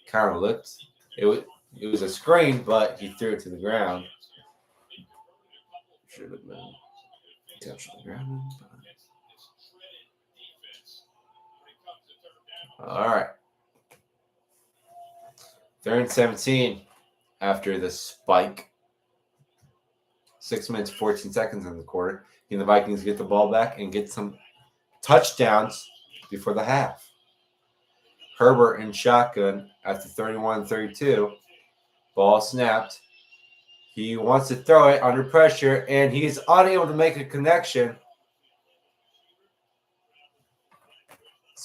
Kind of looked. It was a screen, but he threw it to the ground. Should have been touched the ground. All right. 3rd and 17 after the spike. 6 minutes, 14 seconds in the quarter. And the Vikings get the ball back and get some touchdowns before the half. Herbert in shotgun at the 31-32. Ball snapped. He wants to throw it under pressure, and he's unable to make a connection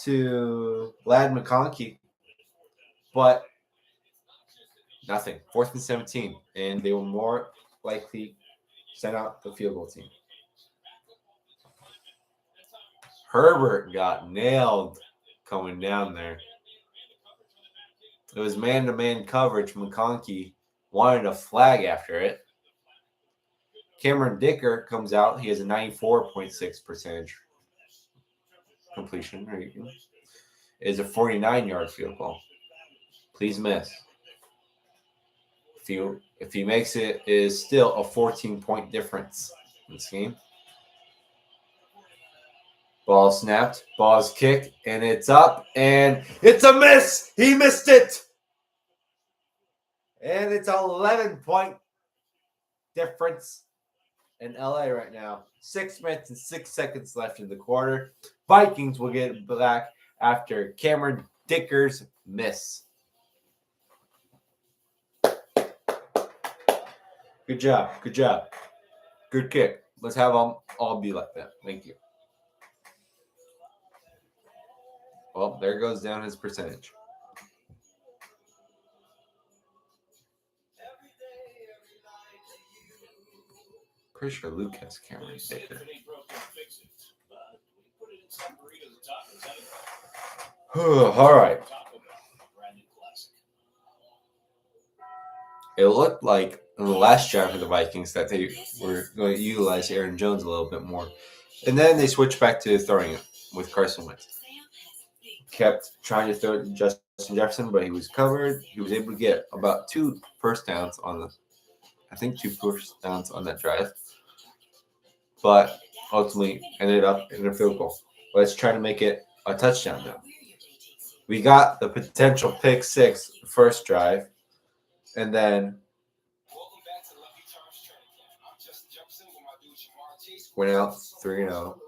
to Vlad McConkey. But nothing. 4th and 17. And they will more likely send out the field goal team. Herbert got nailed coming down there. It was man-to-man coverage. McConkey wanted a flag after it. Cameron Dicker comes out. He has a 94.6% completion rating. It is a 49-yard field goal. Please miss. If he makes it, it is still a 14-point difference in this game. Ball snapped, ball's kicked, and it's up, and it's a miss. He missed it. And it's an 11-point difference in LA right now. 6 minutes and 6 seconds left in the quarter. Vikings will get back after Cameron Dicker's miss. Good job. Good job. Good kick. Let's have them all be like that. Thank you. Well, there goes down his percentage. Pretty sure Luke has Cameron Dicker. All right. It looked like in the last drive for the Vikings that they were going to utilize Aaron Jones a little bit more. And then they switched back to throwing it with Carson Wentz. Kept trying to throw it to Justin Jefferson, but he was covered. He was able to get about 2 first downs on that drive. But ultimately ended up in a field goal. Let's try to make it a touchdown now. We got the potential pick 6 first drive, and then went out 3-0,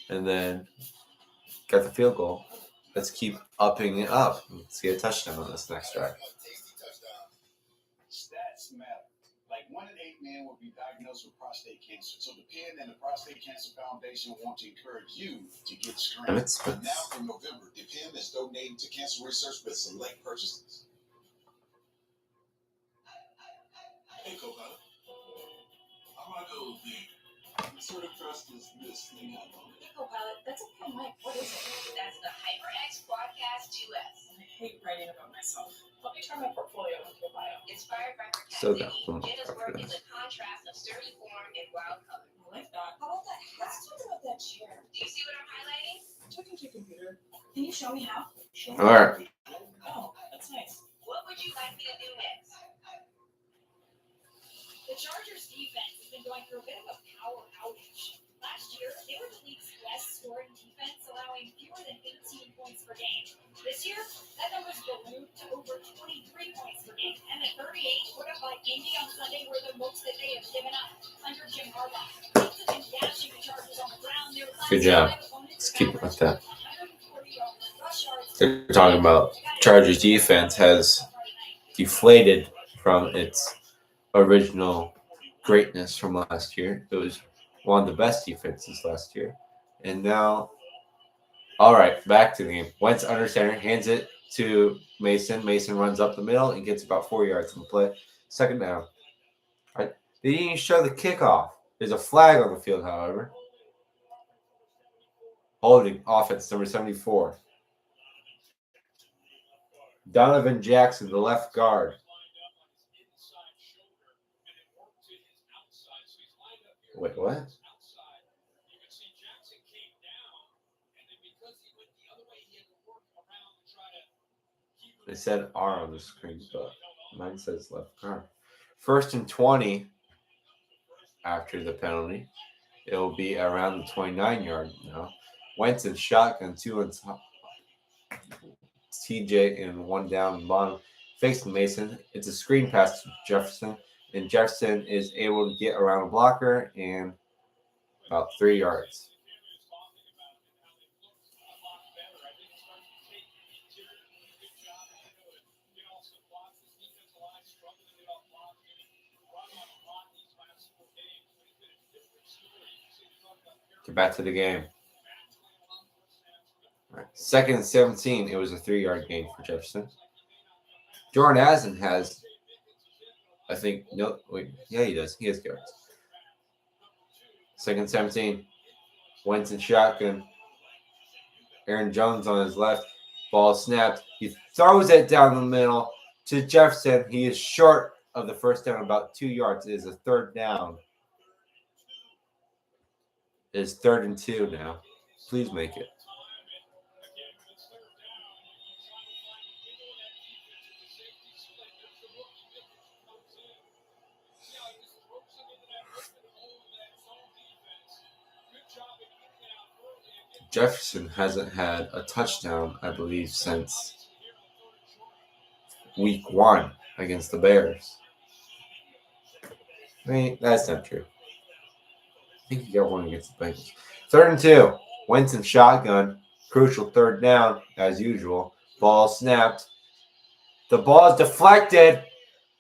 and then got the field goal. Let's keep upping it up. Let's get a touchdown on this next drive. Stats matter. Like 1 in 8 men will be diagnosed with prostate cancer. So the PN and the Prostate Cancer Foundation want to encourage you to get screened. Now in November, the PN is donating to cancer research with select purchases. Hey, co-pilot. I want to go deep. What sort of trust is this thing I want? Hey, co-pilot, that's a cool mic. What is it? That's the HyperX Broadcast 2S. I hate writing about myself. Let me try my portfolio with your bio. Inspired by So protecting, Jenna's work is a contrast of sturdy form and wild color. I like that. How about that hat? Let's talk about that chair. Do you see what I'm highlighting? Checking your computer. Can you show me how? All right. Oh, that's nice. What would you like me to do next? The Chargers defense has been going through a bit of a power outage. Last year, they were the league's best scoring defense, allowing fewer than 18 points per game. This year, that number's ballooned to over 23 points per game, and the 38 put up by Indy on Sunday were the most that they have given up under Jim Harbaugh. Teams have been dashing the Chargers on the ground. Good job. Let's keep it like that. They're talking about Chargers defense has deflated from its original greatness from last year. It was one of the best defenses last year. And now, all right, back to the game. Wentz under center, hands it to Mason. Mason runs up the middle and gets about 4 yards from the play. Second down. Right. They didn't even show the kickoff. There's a flag on the field, however. Holding offense number 74. Donovan Jackson, the left guard. Wait, what? They said R on the screen, but mine says left guard. 1st and 20 after the penalty. It will be around the 29-yard now. Wentz in shotgun, 2 on top. TJ in 1 down bottom. Facing Mason. It's a screen pass to Jefferson. And Jefferson is able to get around a blocker and about 3 yards. Get back to the game. All right. 2nd and 17. It was a 3-yard gain for Jefferson. Jordan Addison has, I think, no, wait, yeah, he does. He has yards. 2nd and 17. Wentz in shotgun. Aaron Jones on his left. Ball snapped. He throws it down the middle to Jefferson. He is short of the first down, about 2 yards. It is a third down. It is 3rd and 2 now. Please make it. Jefferson hasn't had a touchdown, I believe, since week 1 against the Bears. I mean, that's not true. I think he got one against the Bengals. 3rd and 2. Wentz in shotgun. Crucial third down, as usual. Ball snapped. The ball is deflected,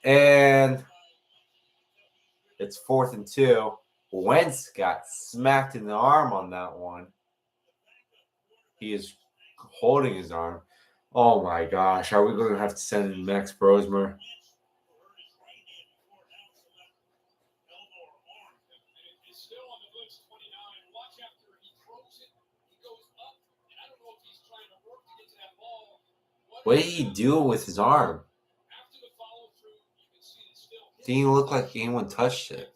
and it's 4th and 2. Wentz got smacked in the arm on that one. He is holding his arm. Oh my gosh, are we going to have to send in Max Brosmer? What did he do with his arm? Didn't even look like anyone touched it.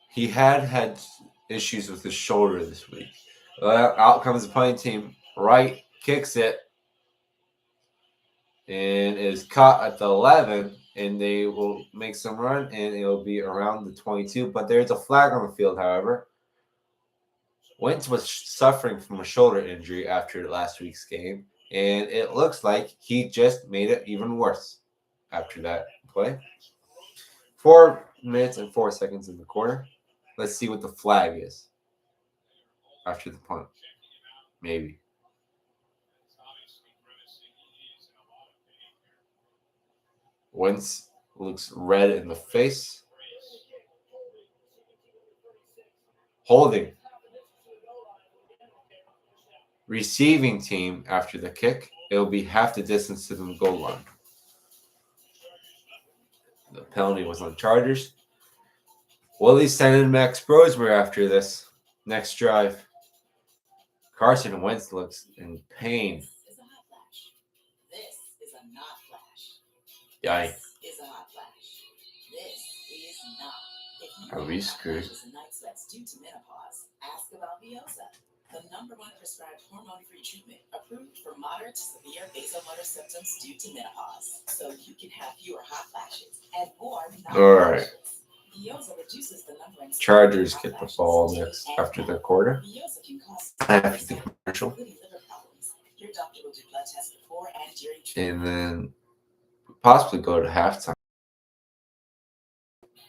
He had issues with his shoulder this week. Out comes the punting team. Right kicks it. And is caught at the 11. And they will make some run. And it'll be around the 22. But there's a flag on the field, however. Wentz was suffering from a shoulder injury after last week's game. And it looks like he just made it even worse after that play. 4 minutes and 4 seconds in the quarter. Let's see what the flag is after the punt. Maybe. Wentz looks red in the face. Holding. Receiving team after the kick. It'll be half the distance to the goal line. The penalty was on Chargers. Willie's sending Max Brosmer after this next drive. Carson Wentz looks in pain. This is a hot flash. This is a not flash. Yikes. This is a hot flash. This is not. If you Are we screwed? and night sweats due to menopause, ask about Viosa, the #1 prescribed hormone-free treatment approved for moderate to severe vasomotor symptoms due to menopause, so you can have fewer hot flashes and more not All right. Viosa reduces the number and Chargers get the ball next after the quarter. Viosa can cause After the commercial. including liver problems. Your doctor will do blood tests before and during treatment. And then possibly go to halftime.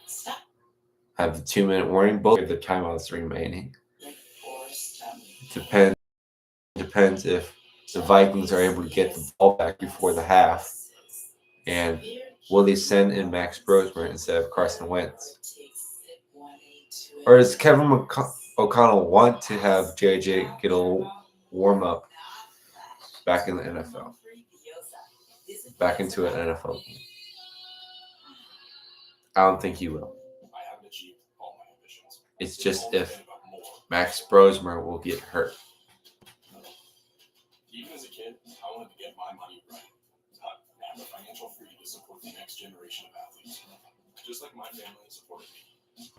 Stop. Have the 2-minute warning. Both of the timeouts remaining. Or stop. Depends if the Vikings are able to get the ball back before the half. And will they send in Max Brosmer instead of Carson Wentz? Or does Kevin O'Connell want to have JJ get a warm up back in the NFL? Back into an NFL game? I don't think he will. I haven't achieved all my ambitions. It's just if Max Brosmer will get hurt. Even as a kid, I wanted to get my money right. Have the financial freedom to support the next generation of athletes. Just like my family supported me.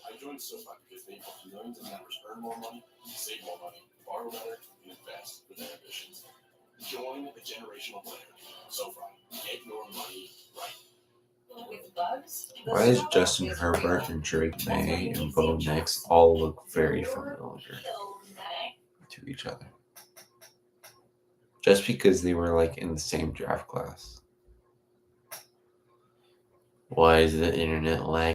I joined SoFi because they help millions of members earn more money, save more money, borrow better, and invest for their ambitions. Join the generational player. SoFi. Get your money right. With bugs, Why does Justin Herbert and Drake May and Bo Nix all look very familiar to each other? Just because they were like in the same draft class. Why is the internet lagging?